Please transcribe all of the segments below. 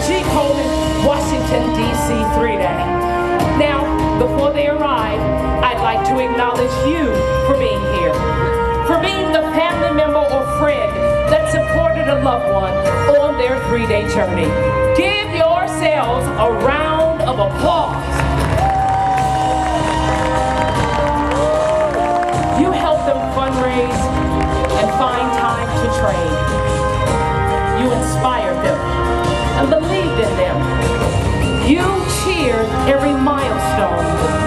G. Coleman, Washington, D.C. 3-Day. Now, before they arrive, I'd like to acknowledge you for being here, for being the family member or friend that supported a loved one on their 3-day journey. Give yourselves a round of applause. You helped them fundraise and find time to trade. You inspired them and believed in them. You cheered every milestone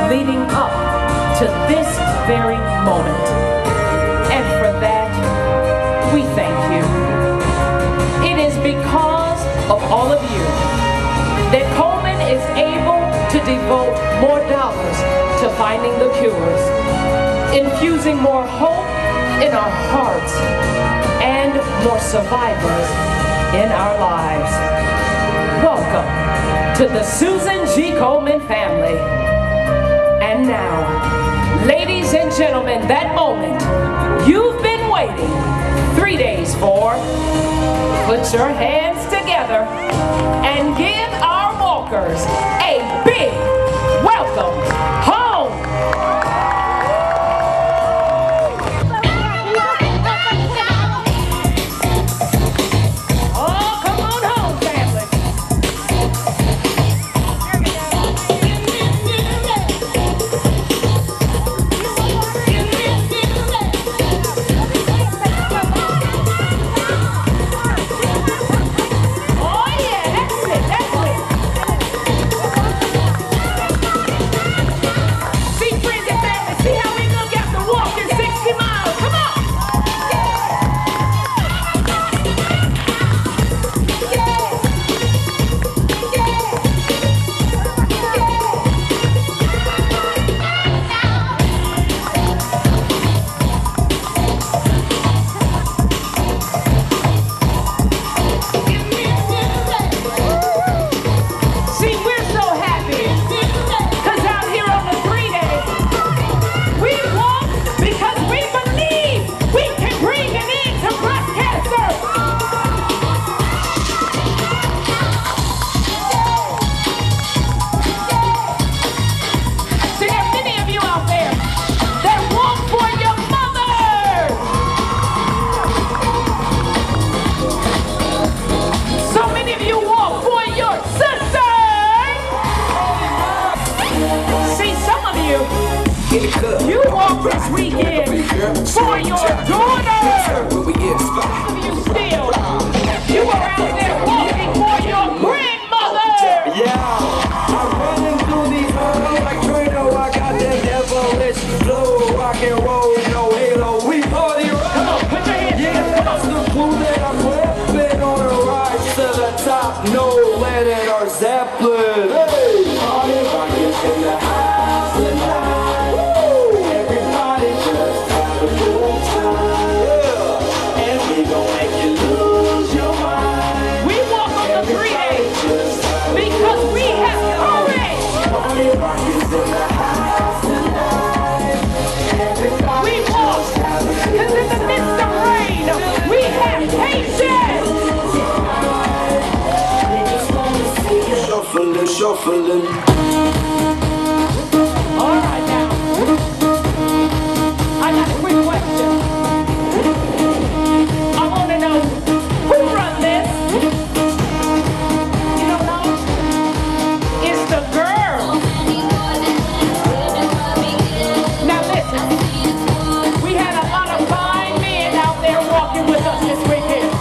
leading up to this very moment. And for that, we thank you. It is because of all of you that Coleman is able to devote more dollars to finding the cures, infusing more hope in our hearts, and more survivors in our lives. Welcome to the Susan G. Coleman family. And now, ladies and gentlemen, that moment you've been waiting 3 days for. Put your hands together and give our walkers a big welcome home. Oh, come on home, family. You walk this weekend for your daughter. Some of you still, you were out there walking for your grandmother. Yeah, I'm running through these halls like Trino. I got that devilish flow, rock and roll, no halo. We party rock. Come on, put your hands together. That's the clue that I'm wearing on a ride to the top. No Lennon or Zeppelin. Hey, party rockers in the house tonight. Shuffling. All right now, I got a quick question. I want to know who run this. You don't know? It's the girl. Now listen, we had a lot of fine men out there walking with us this weekend.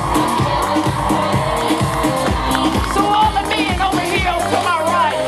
So all the men over here to my right,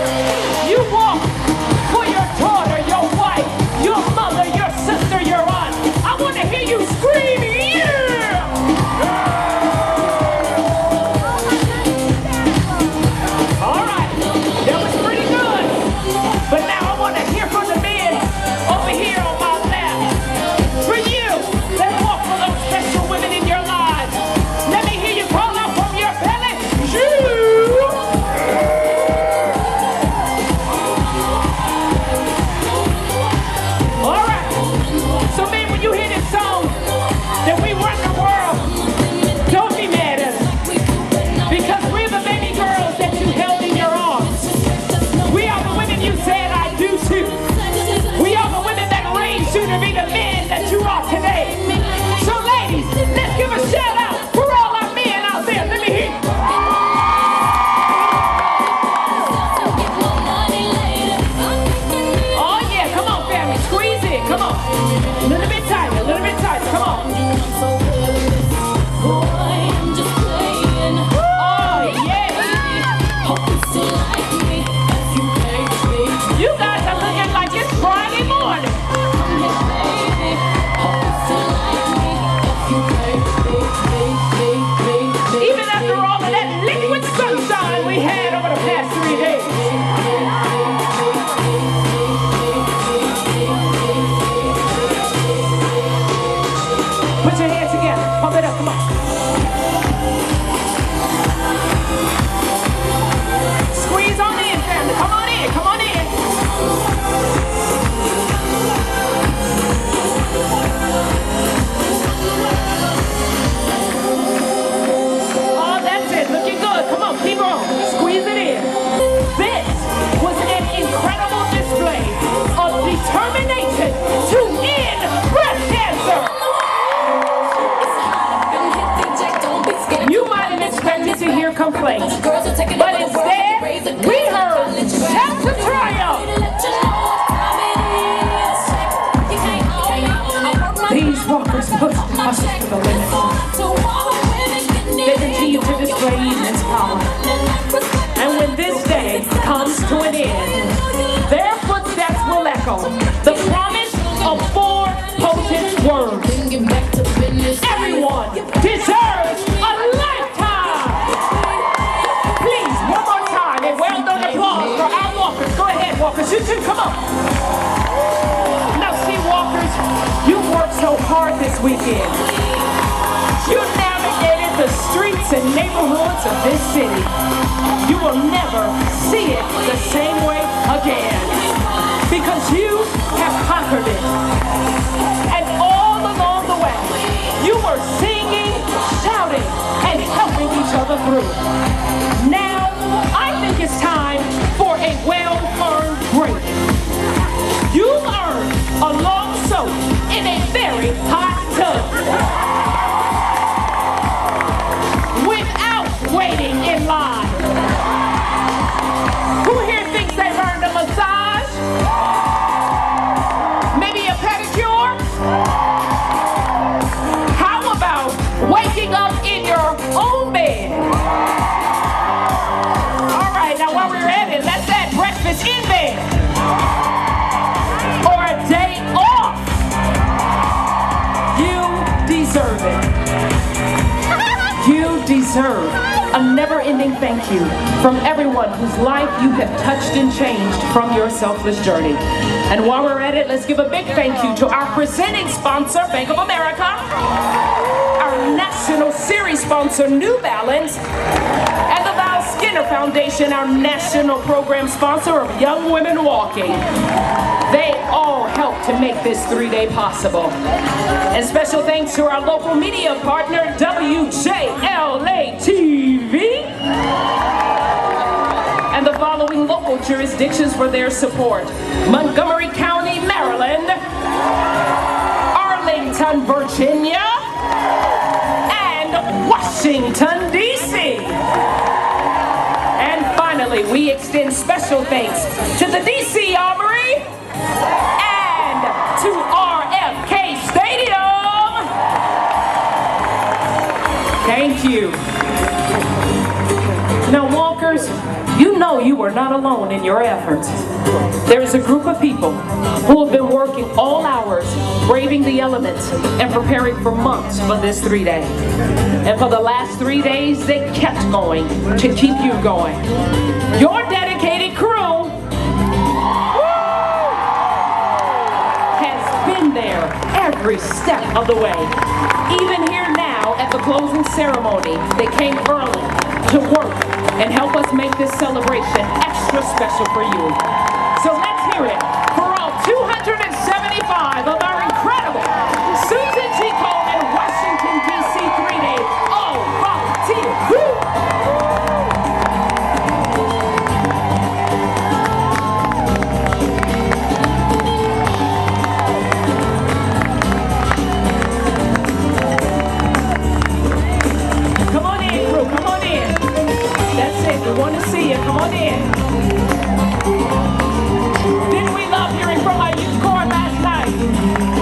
in, come on in. Oh, that's it, looking good. Come on, keep on, squeeze it in. This was an incredible display of determination to end breast cancer. You might have expected to hear complaints, but instead, we heard shouts of triumph. These walkers pushed us to the limit. They continue to display evening's power. And when this day comes to an end, their footsteps will echo the promise of 4 potent words. Everyone deserves a lifetime. Please, one more time, a well-done applause for our walkers. Go ahead, walkers, you too, come on. Now see, walkers, you worked so hard this weekend. You navigated the streets and neighborhoods of this city. You will never see it the same way again, because you have conquered it. And all along the way, you were singing, shouting, and helping each other through. Now, I think it's time for a well-earned break. You earned a long soak in a very hot tub without waiting in line. Who here thinks they've earned a massage? Maybe a pedicure? How about waking up in your own bed? All right, now while we're at it, let's add breakfast in bed. Or a day off. You deserve it. You deserve a never-ending thank you from everyone whose life you have touched and changed from your selfless journey. And while we're at it, let's give a big thank you to our presenting sponsor, Bank of America, our national series sponsor, New Balance, and the Val Skinner Foundation, our national program sponsor of Young Women Walking. They all helped to make this 3-day possible. And special thanks to our local media partner, WJLA-TV, and the following local jurisdictions for their support: Montgomery County, Maryland, Arlington, Virginia, and Washington, D.C. And finally, we extend special thanks to the D.C. Armory and to RFK Stadium. Thank you. Now, walkers, you know you are not alone in your efforts. There is a group of people who have been working all hours, braving the elements, and preparing for months for this 3-day. And for the last 3 days, they kept going to keep you going. Your dedicated crew has been there every step of the way. Even here now at the closing ceremony, they came early to work and help us make this celebration extra special for you. So let's hear it for all 275 of our incredible Susan G. Coleman Washington, D.C. 3-day all volunteer crew. Come on in, crew, come on in. That's it, we want to see you, come on in. Didn't we love hearing from our youth corps last night?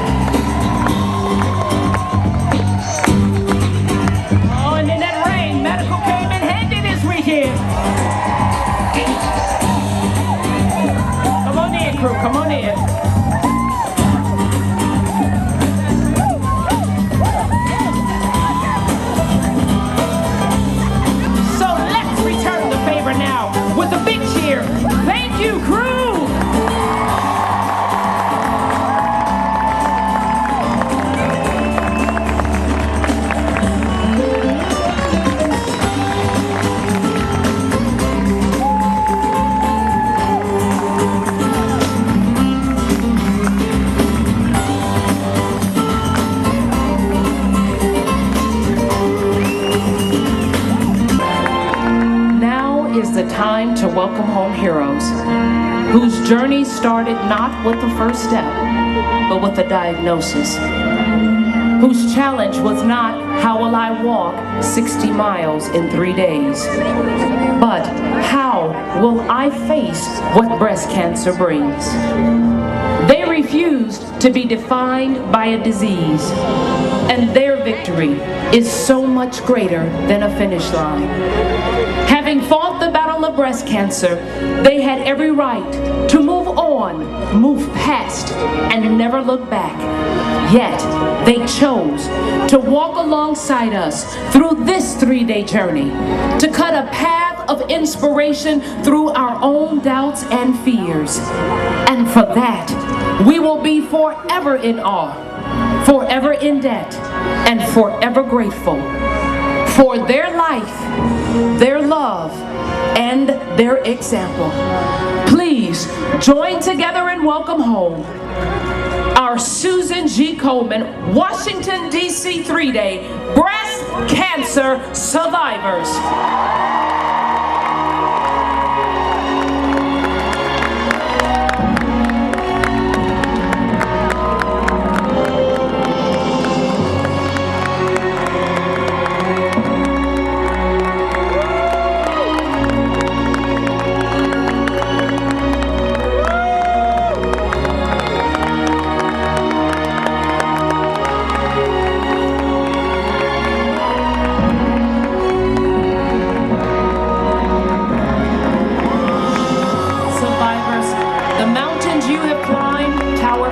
time to welcome home heroes whose journey started not with the first step, but with a diagnosis. Whose challenge was not, how will I walk 60 miles in 3 days? But how will I face what breast cancer brings? They refused to be defined by a disease, and their victory is so much greater than a finish line. Having fought the battle of breast cancer, they had every right to move on, move past, and never look back. Yet, they chose to walk alongside us through this 3-day journey, to cut a path of inspiration through our own doubts and fears. And for that, we will be forever in awe, forever in debt, and forever grateful for their life, their love, and their example. Please join together and welcome home our Susan G. Komen, Washington, D.C. 3-day breast cancer survivors.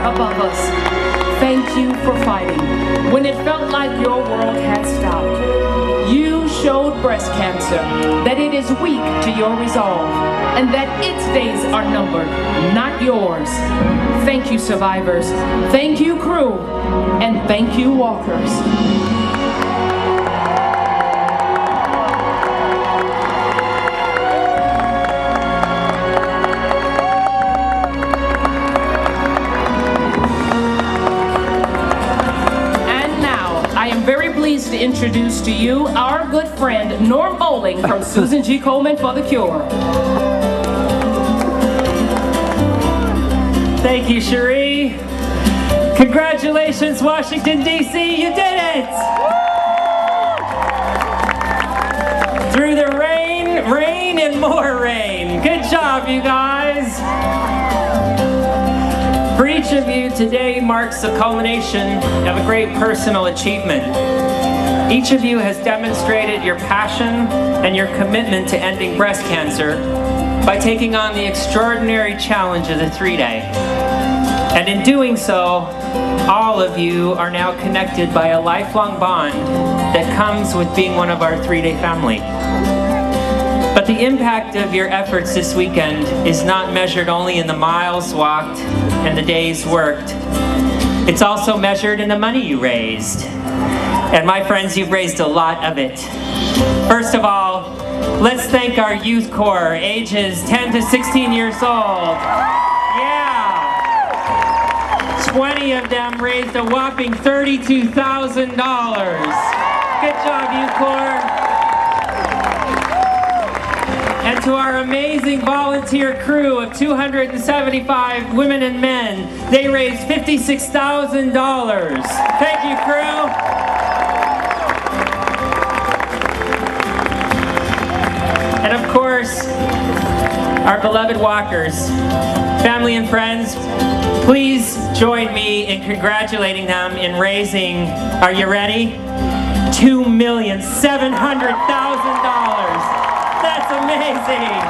Above us, thank you for fighting when it felt like your world had stopped. You showed breast cancer that it is weak to your resolve and that its days are numbered, not yours. Thank you, survivors. Thank you, crew. And thank you, walkers. To introduce to you our good friend Norm Bowling from Susan G. Komen for the Cure. Thank you, Cherie. Congratulations, Washington, D.C. You did it! Through the rain, and more rain. Good job, you guys. For each of you, today marks the culmination of a great personal achievement. Each of you has demonstrated your passion and your commitment to ending breast cancer by taking on the extraordinary challenge of the 3-day. And in doing so, all of you are now connected by a lifelong bond that comes with being one of our 3-day family. But the impact of your efforts this weekend is not measured only in the miles walked and the days worked. It's also measured in the money you raised. And my friends, you've raised a lot of it. First of all, let's thank our youth corps, ages 10 to 16 years old. Yeah! 20 of them raised a whopping $32,000. Good job, youth corps. And to our amazing volunteer crew of 275 women and men, they raised $56,000. Thank you, crew. And of course, our beloved walkers, family and friends, please join me in congratulating them in raising, are you ready? $2,700,000. That's amazing.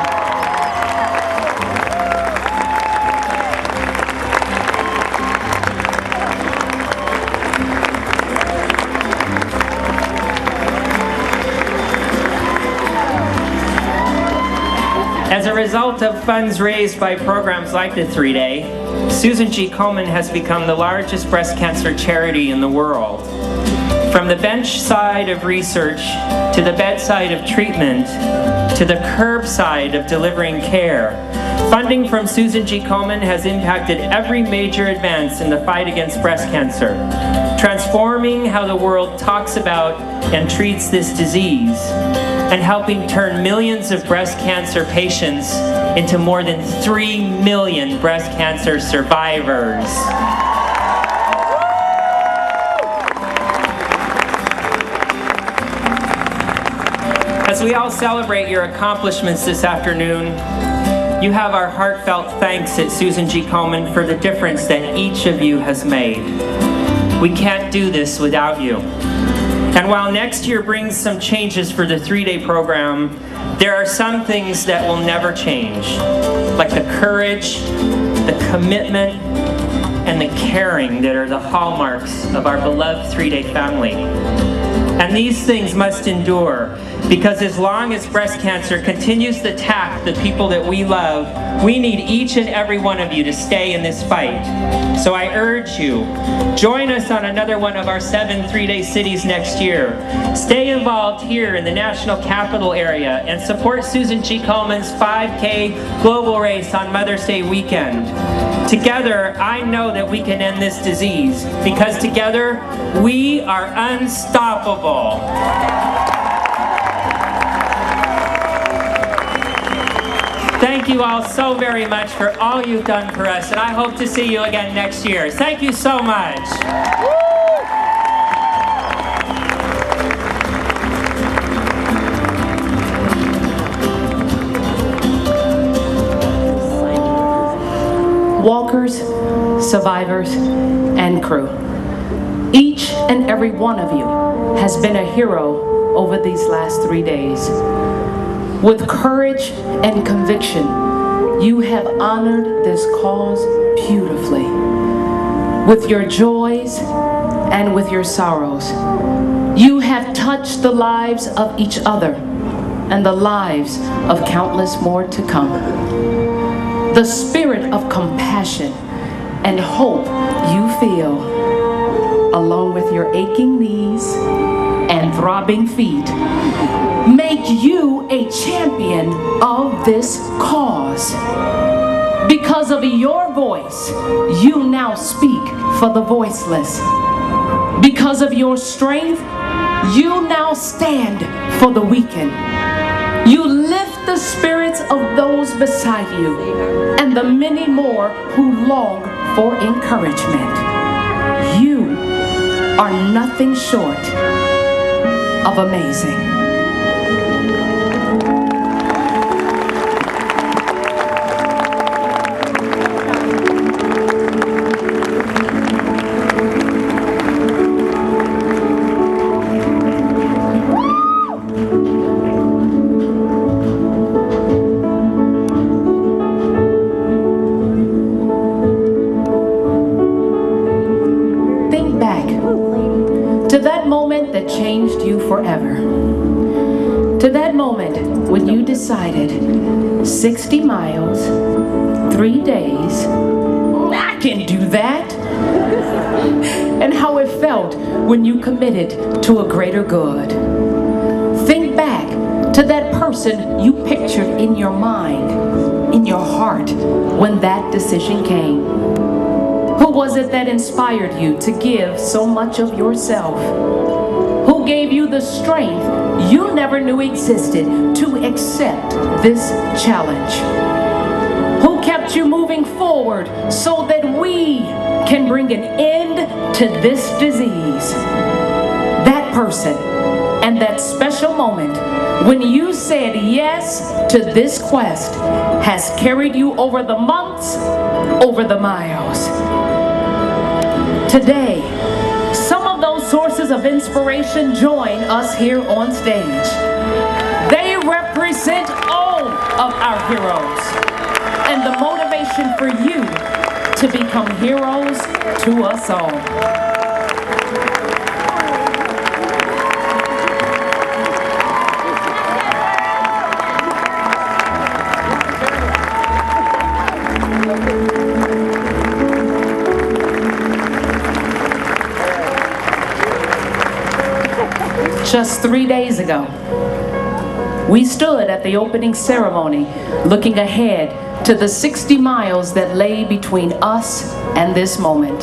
As a result of funds raised by programs like the 3-day, Susan G. Komen has become the largest breast cancer charity in the world. From the bench side of research, to the bedside of treatment, to the curbside of delivering care, funding from Susan G. Komen has impacted every major advance in the fight against breast cancer, transforming how the world talks about and treats this disease, and helping turn millions of breast cancer patients into more than 3 million breast cancer survivors. As we all celebrate your accomplishments this afternoon, you have our heartfelt thanks at Susan G. Komen for the difference that each of you has made. We can't do this without you. And while next year brings some changes for the 3-day program, there are some things that will never change, like the courage, the commitment, and the caring that are the hallmarks of our beloved 3-day family. And these things must endure, because as long as breast cancer continues to attack the people that we love, we need each and every one of you to stay in this fight. So I urge you, join us on another one of our 7 3-day cities next year. Stay involved here in the National Capital area and support Susan G. Komen's 5K global race on Mother's Day weekend. Together, I know that we can end this disease, because together, we are unstoppable. Thank you all so very much for all you've done for us, and I hope to see you again next year. Thank you so much. Walkers, survivors, and crew. Each and every one of you has been a hero over these last 3 days. With courage and conviction, you have honored this cause beautifully. With your joys and with your sorrows, you have touched the lives of each other and the lives of countless more to come. The spirit of compassion and hope you feel, along with your aching knees and throbbing feet, make you a champion of this cause. Because of your voice, you now speak for the voiceless. Because of your strength, you now stand for the weakened. You lift the spirits of those beside you and the many more who long for encouragement. You are nothing short of amazing. To that moment that changed you forever. To that moment when you decided 60 miles, 3 days, I can do that. And how it felt when you committed to a greater good. Think back to that person you pictured in your mind, in your heart, when that decision came. Who was it that inspired you to give so much of yourself? Who gave you the strength you never knew existed to accept this challenge? Who kept you moving forward so that we can bring an end to this disease? That person and that special moment when you said yes to this quest has carried you over the months, over the miles. Today, some of those sources of inspiration join us here on stage. They represent all of our heroes and the motivation for you to become heroes to us all. Just 3 days ago, we stood at the opening ceremony looking ahead to the 60 miles that lay between us and this moment.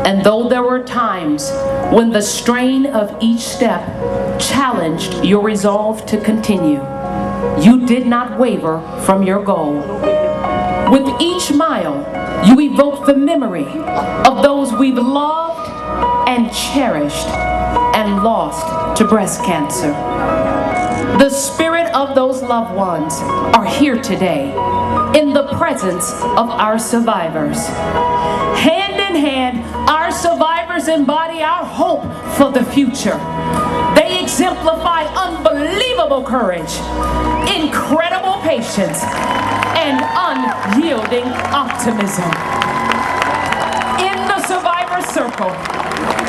And though there were times when the strain of each step challenged your resolve to continue. You did not waver from your goal. With each mile, you evoke the memory of those we've loved and cherished and lost to breast cancer. The spirit of those loved ones are here today in the presence of our survivors. Hand in hand, our survivors embody our hope for the future. They exemplify unbelievable courage, incredible patience, and unyielding optimism. In the survivor circle,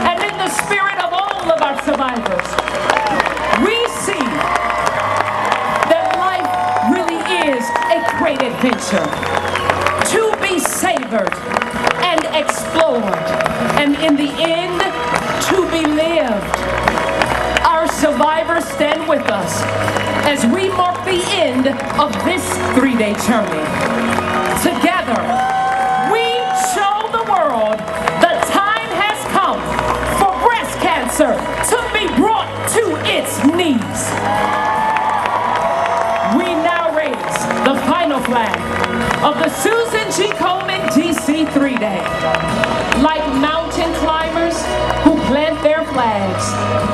and in the spirit of all of our survivors, we see that life really is a great adventure to be savored and explored, and in the end, to be lived. Our survivors stand with us as we mark the end of this 3-day journey. Together, we show the world the time has come for breast cancer to be brought to its knees. We now raise the final flag of the Susan G. Komen DC 3-Day. Like mountain climbers who plant their flags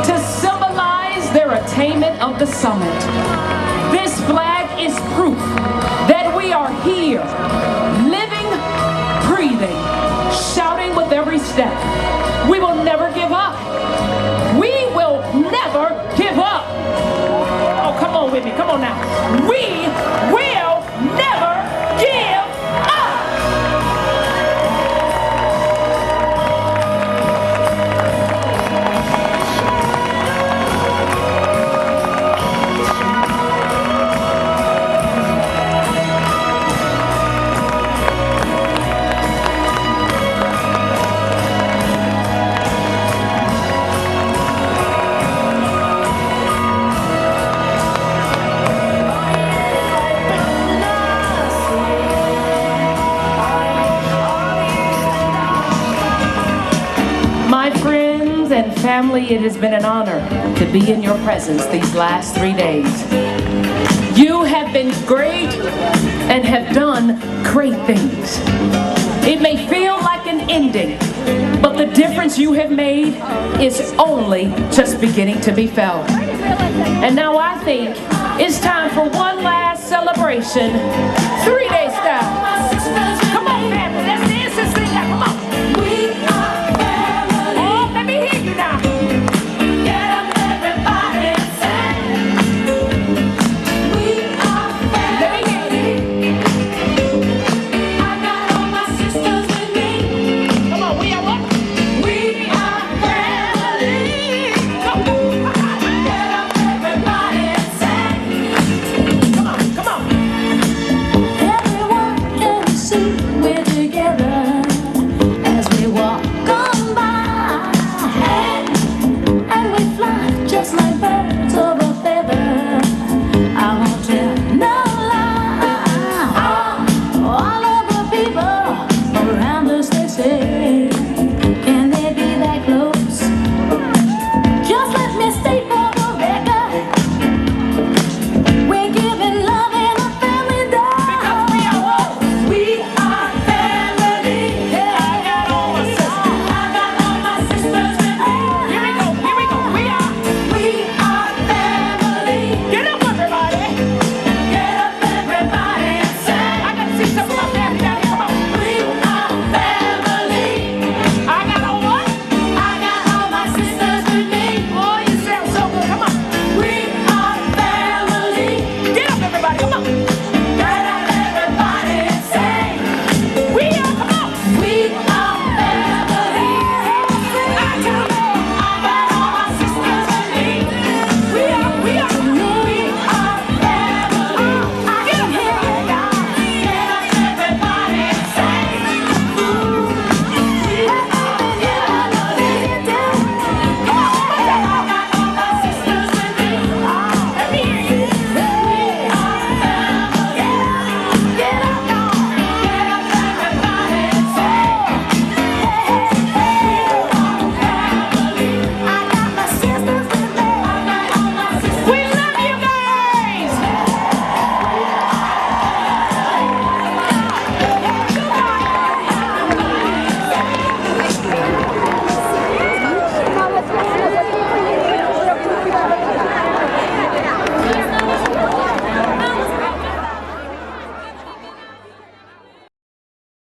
to symbolize their attainment of the summit, this flag is proof that we are here, living, breathing, shouting with every step. We will never give up. We will never give up. Oh, come on with me. Come on now. We will never give up. And family, it has been an honor to be in your presence these last 3 days. You have been great and have done great things. It may feel like an ending, but the difference you have made is only just beginning to be felt. And now I think it's time for one last celebration, 3-day style.